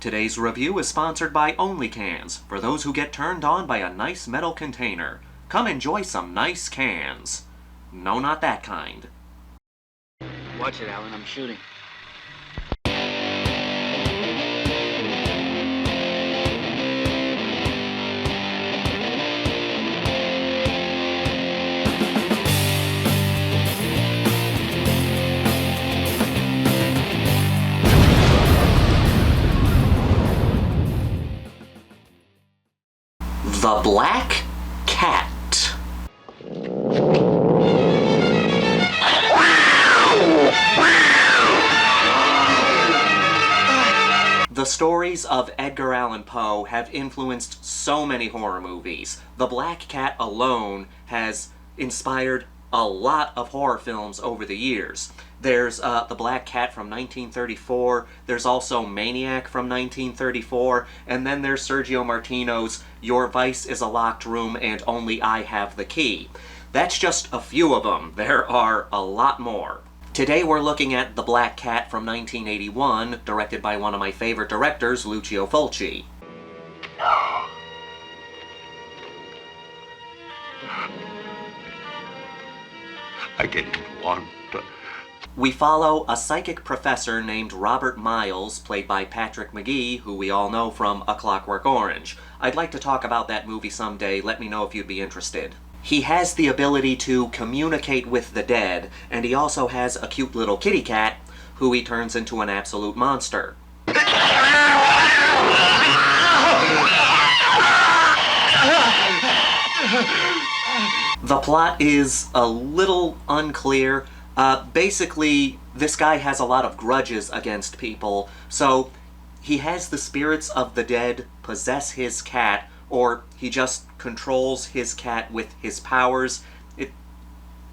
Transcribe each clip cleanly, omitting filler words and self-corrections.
Today's review is sponsored by OnlyCans, for those who get turned on by a nice metal container. Come enjoy some nice cans. No, not that kind. Watch it, Alan. I'm shooting. The Black Cat. The stories of Edgar Allan Poe have influenced so many horror movies. The Black Cat alone has inspired a lot of horror films over the years. There's The Black Cat from 1934, there's also Maniac from 1934, and then there's Sergio Martino's Your Vice is a Locked Room and Only I Have the Key. That's just a few of them. There are a lot more. Today we're looking at The Black Cat from 1981, directed by one of my favorite directors, Lucio Fulci. No. I didn't want to. We follow a psychic professor named Robert Miles, played by Patrick Magee, who we all know from A Clockwork Orange. I'd like to talk about that movie someday. Let me know if you'd be interested. He has the ability to communicate with the dead, and he also has a cute little kitty cat, who he turns into an absolute monster. The plot is a little unclear. Basically, this guy has a lot of grudges against people, so he has the spirits of the dead possess his cat, or he just controls his cat with his powers. It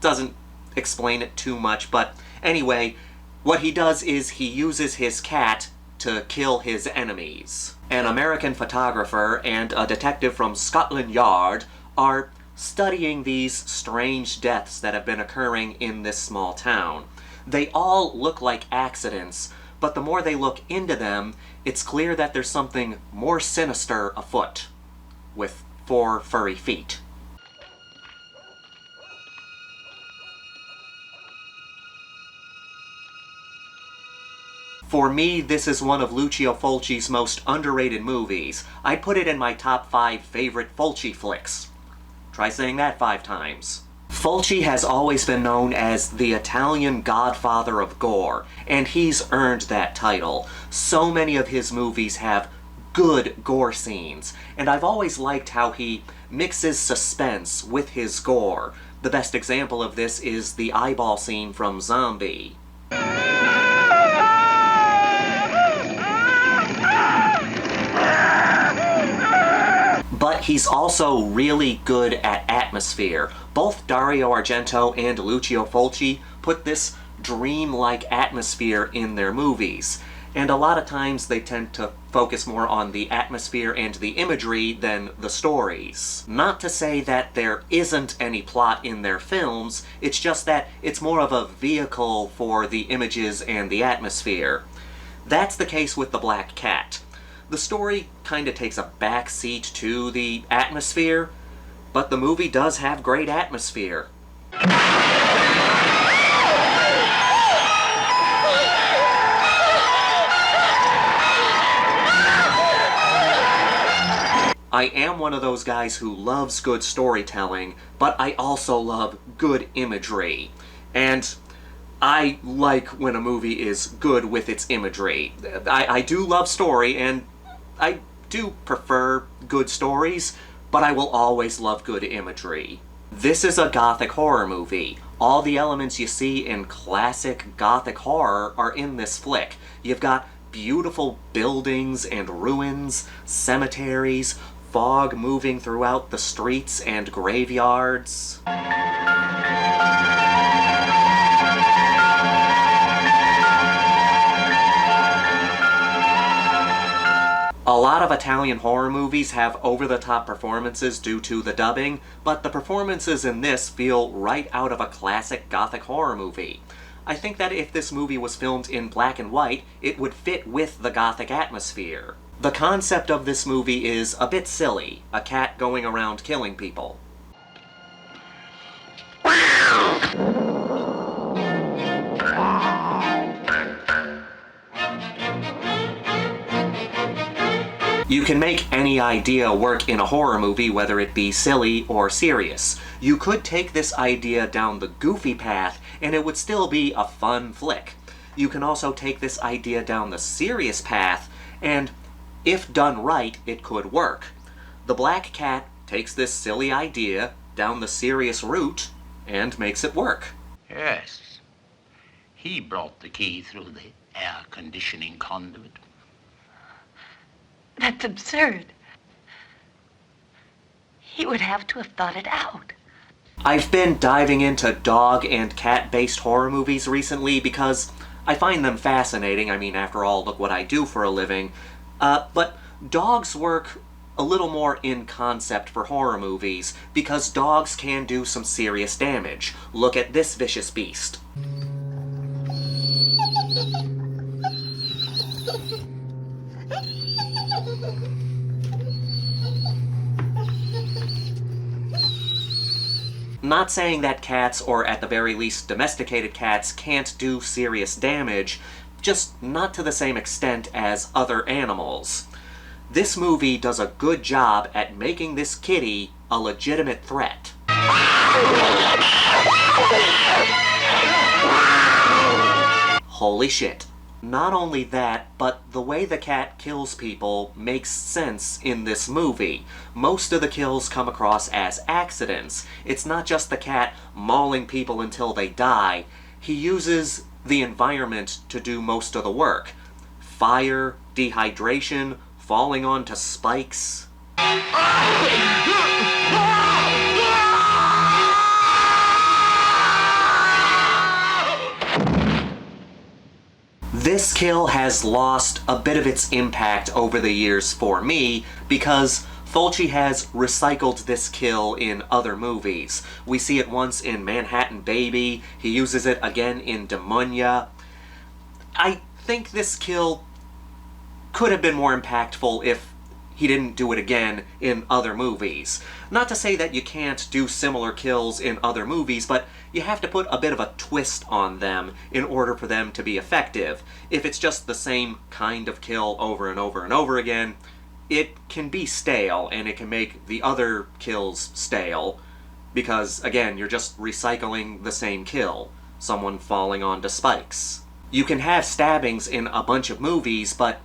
doesn't explain it too much, but anyway, what he does is he uses his cat to kill his enemies. An American photographer and a detective from Scotland Yard are studying these strange deaths that have been occurring in this small town. They all look like accidents, but the more they look into them, it's clear that there's something more sinister afoot, with 4 furry feet. For me, this is one of Lucio Fulci's most underrated movies. I'd put it in my top 5 favorite Fulci flicks. Try saying that 5 times. Fulci has always been known as the Italian godfather of gore, and he's earned that title. So many of his movies have good gore scenes, and I've always liked how he mixes suspense with his gore. The best example of this is the eyeball scene from Zombie. But he's also really good at atmosphere. Both Dario Argento and Lucio Fulci put this dream-like atmosphere in their movies. And a lot of times they tend to focus more on the atmosphere and the imagery than the stories. Not to say that there isn't any plot in their films, it's just that it's more of a vehicle for the images and the atmosphere. That's the case with The Black Cat. The story kind of takes a back seat to the atmosphere, but the movie does have great atmosphere. I am one of those guys who loves good storytelling, but I also love good imagery. And I like when a movie is good with its imagery. I do love story, and I do prefer good stories, but I will always love good imagery. This is a Gothic horror movie. All the elements you see in classic Gothic horror are in this flick. You've got beautiful buildings and ruins, cemeteries, fog moving throughout the streets and graveyards. A lot of Italian horror movies have over-the-top performances due to the dubbing, but the performances in this feel right out of a classic Gothic horror movie. I think that if this movie was filmed in black and white, it would fit with the Gothic atmosphere. The concept of this movie is a bit silly, a cat going around killing people. You can make any idea work in a horror movie, whether it be silly or serious. You could take this idea down the goofy path, and it would still be a fun flick. You can also take this idea down the serious path, and if done right, it could work. The Black Cat takes this silly idea down the serious route, and makes it work. Yes. He brought the key through the air conditioning conduit. That's absurd. He would have to have thought it out. I've been diving into dog and cat-based horror movies recently because I find them fascinating. I mean, after all, look what I do for a living. But dogs work a little more in concept for horror movies because dogs can do some serious damage. Look at this vicious beast. Not saying that cats, or at the very least domesticated cats, can't do serious damage, just not to the same extent as other animals. This movie does a good job at making this kitty a legitimate threat. Holy shit. Not only that, but the way the cat kills people makes sense in this movie. Most of the kills come across as accidents. It's not just the cat mauling people until they die. He uses the environment to do most of the work. Fire, dehydration, falling onto spikes. This kill has lost a bit of its impact over the years for me because Fulci has recycled this kill in other movies. We see it once in Manhattan Baby, he uses it again in Demonia. I think this kill could have been more impactful if he didn't do it again in other movies. Not to say that you can't do similar kills in other movies, but you have to put a bit of a twist on them in order for them to be effective. If it's just the same kind of kill over and over and over again, it can be stale, and it can make the other kills stale, because, again, you're just recycling the same kill. Someone falling onto spikes. You can have stabbings in a bunch of movies, but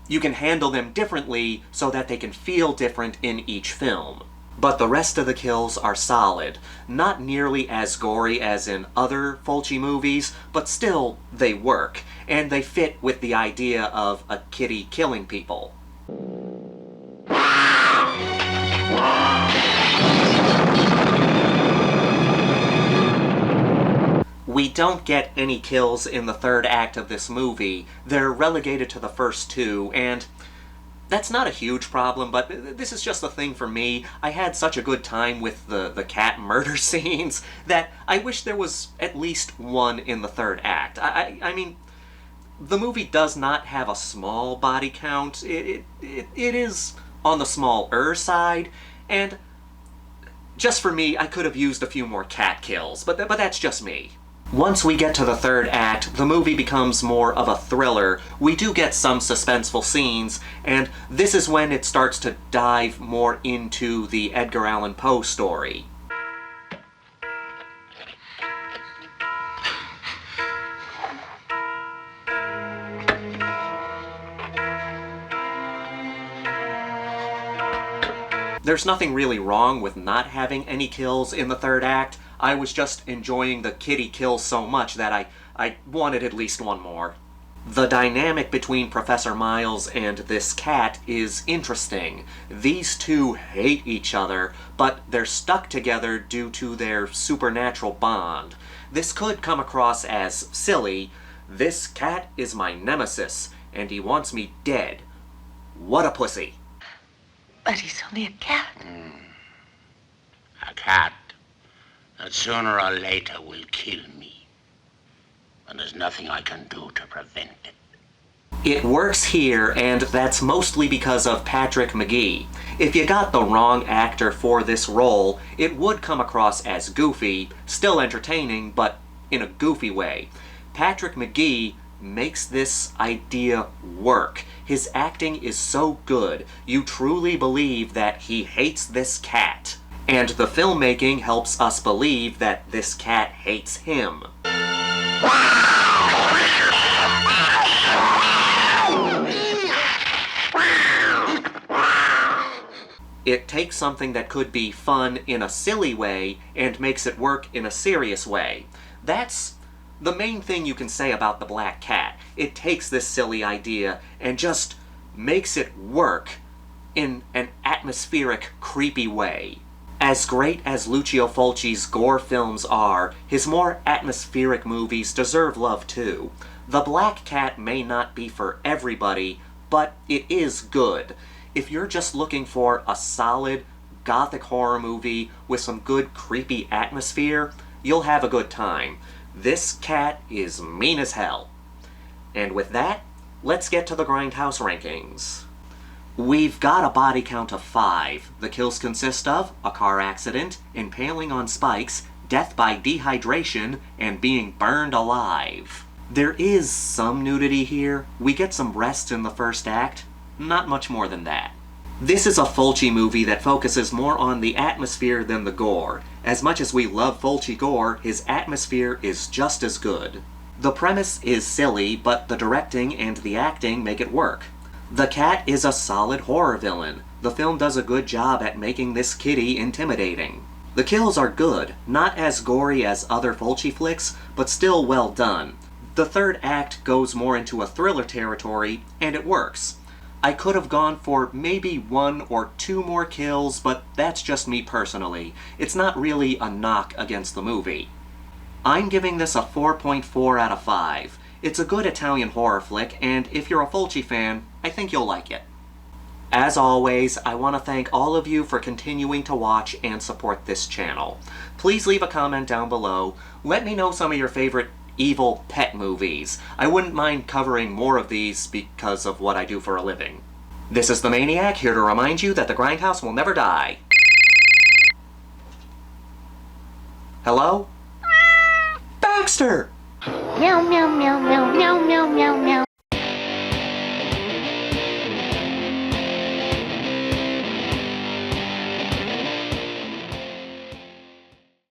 you can handle them differently so that they can feel different in each film. But the rest of the kills are solid. Not nearly as gory as in other Fulci movies, but still, they work. And they fit with the idea of a kitty killing people. We don't get any kills in the third act of this movie. They're relegated to the first two, and that's not a huge problem, but this is just a thing for me. I had such a good time with the cat murder scenes that I wish there was at least one in the third act. I mean, the movie does not have a small body count. It is on the smaller side, and just for me, I could have used a few more cat kills, but that's just me. Once we get to the third act, the movie becomes more of a thriller. We do get some suspenseful scenes, and this is when it starts to dive more into the Edgar Allan Poe story. There's nothing really wrong with not having any kills in the third act. I was just enjoying the kitty kills so much that I wanted at least one more. The dynamic between Professor Miles and this cat is interesting. These two hate each other, but they're stuck together due to their supernatural bond. This could come across as silly. This cat is my nemesis, and he wants me dead. What a pussy. But he's only a cat. A cat that sooner or later will kill me. and there's nothing I can do to prevent it. It works here, and that's mostly because of Patrick Magee. If you got the wrong actor for this role, it would come across as goofy, still entertaining, but in a goofy way. Patrick Magee makes this idea work. His acting is so good, you truly believe that he hates this cat. And the filmmaking helps us believe that this cat hates him. It takes something that could be fun in a silly way and makes it work in a serious way. That's the main thing you can say about the Black Cat. It takes this silly idea and just makes it work in an atmospheric, creepy way. As great as Lucio Fulci's gore films are, his more atmospheric movies deserve love too. The Black Cat may not be for everybody, but it is good. If you're just looking for a solid, gothic horror movie with some good, creepy atmosphere, you'll have a good time. This cat is mean as hell. And with that, let's get to the Grindhouse rankings. We've got a body count of 5. The kills consist of a car accident, impaling on spikes, death by dehydration, and being burned alive. There is some nudity here. We get some rest in the first act. Not much more than that. This is a Fulci movie that focuses more on the atmosphere than the gore. As much as we love Fulci gore, his atmosphere is just as good. The premise is silly, but the directing and the acting make it work. The cat is a solid horror villain. The film does a good job at making this kitty intimidating. The kills are good, not as gory as other Fulci flicks, but still well done. The third act goes more into a thriller territory, and it works. I could have gone for maybe 1 or 2 more kills, but that's just me personally. It's not really a knock against the movie. I'm giving this a 4.4 out of 5. It's a good Italian horror flick, and if you're a Fulci fan, I think you'll like it. As always, I want to thank all of you for continuing to watch and support this channel. Please leave a comment down below. Let me know some of your favorite evil pet movies. I wouldn't mind covering more of these because of what I do for a living. This is the Maniac, here to remind you that the Grindhouse will never die. Hello? Baxter! Meow, meow, meow, meow, meow, meow, meow, meow.